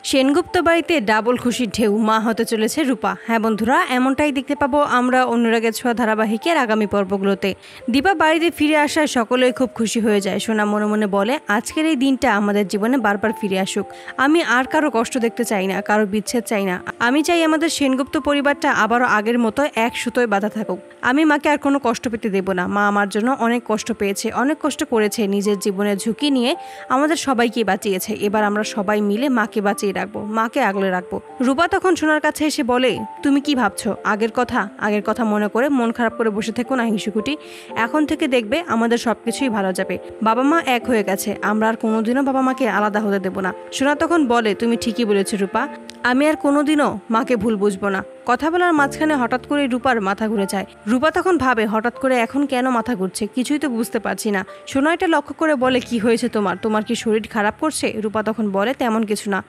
সেনগুপ্ত বাড়িতে ডাবল খুশির ঢেউ, মা হতে চলেছে রূপা। হ্যাঁ বন্ধুরা, এমনটাই দেখতে পাবো আমরা অনুরাগের ছোঁয়া ধারাবাহিকের আগামী পর্বগুলোতে। দীপা বাড়িতে ফিরে আসায় সকলেই খুব খুশি হয়ে যায়। সোনা মনে মনে বলে, আজকের এই দিনটা আমাদের জীবনে বারবার ফিরে আসুক। আমি আর কারো কষ্ট দেখতে চাই না, কারো বিচ্ছেদ চাই না। আমি চাই আমাদের সেনগুপ্ত পরিবারটা আবারও আগের মতো এক সুতোয় বাঁধা থাকুক। আমি মাকে আর কোনো কষ্ট পেতে দেব না। মা আমার জন্য অনেক কষ্ট পেয়েছে, অনেক কষ্ট করেছে, নিজের জীবনের ঝুঁকি নিয়ে আমাদের সবাইকে বাঁচিয়েছে। এবার আমরা সবাই মিলে মাকে বাঁচিয়ে রাখবো, মাকে আগলে রাখবো। রূপা তখন সোনার কাছে এসে বলে, তুমি কি ভাবছো? আগের কথা মনে করে মন খারাপ করে বসে থেকো না হিংসুকুটি। এখন থেকে দেখবে আমাদের সবকিছুই ভালো যাবে। বাবা মা এক হয়ে গেছে, আমরা আর কোনোদিনও বাবা মাকে আলাদা হতে দেবো না। সোনা তখন বলে, তুমি ঠিকই বলেছো রূপা, আমি আর কোনোদিনও মাকে ভুল বুঝবো না। কথা বলার মাঝখানে হঠাৎ করে রূপার মাথা ঘুরে যায়। রূপা তখন ভাবে, হঠাৎ করে এখন কেন মাথা ঘুরছে, কিছুই তো বুঝতে পারছি না। সোনা এটা লক্ষ্য করে বলে, কি হয়েছে তোমার কি শরীর খারাপ করছে? রূপা তখন বলে, তেমন কিছু না,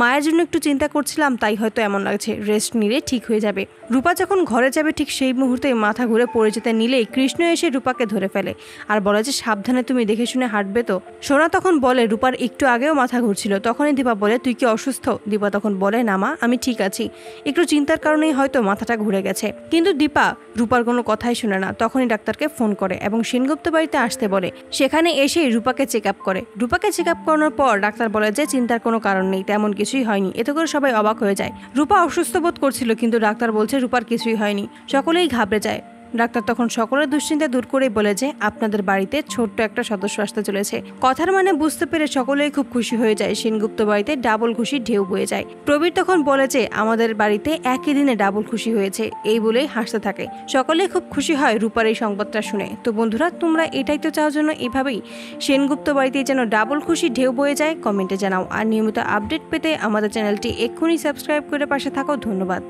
মায়ের জন্য একটু চিন্তা করছিলাম, তাই হয়তো এমন লাগছে, রেস্ট নিলে ঠিক হয়ে যাবে। রূপা যখন ঘরে যাবে ঠিক সেই মুহূর্তে মাথা ঘুরে পড়ে যেতে নিলেই কৃষ্ণ এসে রূপাকে ধরে ফেলে আর বলে যে, সাবধানে, তুমি দেখে শুনে হাঁটবে তো। সোনা তখন বলে, রূপার একটু আগেও মাথা ঘুরছিল। তখনই দীপা বলে, তুই কি অসুস্থ? দীপা তখন বলে, না মা, আমি ঠিক আছি, একটু চিন্তার কারণেই হয়তো মাথাটা ঘুরে গেছে। কিন্তু দীপা রূপার কোনো কথাই শুনে না। তখনই ডাক্তারকে ফোন করে এবং সেনগুপ্ত বাড়িতে আসতে বলে। সেখানে এসে রূপাকে চেক আপ করে। রূপাকে চেক আপ করানোর পর ডাক্তার বলে যে, চিন্তার কোনো কারণ নেই, তেমন কিছুই হয়নি। এতে করে সবাই অবাক হয়ে যায়। রূপা অসুস্থ বোধ করছিল, কিন্তু ডাক্তার বলছে রূপার কিছুই হয়নি। সকলেই ঘাবড়ে যায়। ডাক্তার তখন সকলের দুশ্চিন্তা দূর করেই বলে যে, আপনাদের বাড়িতে ছোট্ট একটা সদস্য আসতে চলেছে। কথার মানে বুঝতে পেরে সকলেই খুব খুশি হয়ে যায়। সেনগুপ্ত বাড়িতে ডাবল খুশির ঢেউ বয়ে যায়। প্রবীর তখন বলে যে, আমাদের বাড়িতে একই দিনে ডাবল খুশি হয়েছে, এই বলেই হাসতে থাকে। সকলেই খুব খুশি হয় রূপার এই সংবাদটা শুনে। তো বন্ধুরা, তোমরা এটাই তো চাও জন্য এভাবেই সেনগুপ্ত বাড়িতে যেন ডাবল খুশির ঢেউ বয়ে যায়? কমেন্টে জানাও। আর নিয়মিত আপডেট পেতে আমাদের চ্যানেলটি এক্ষুনি সাবস্ক্রাইব করে পাশে থাকো। ধন্যবাদ।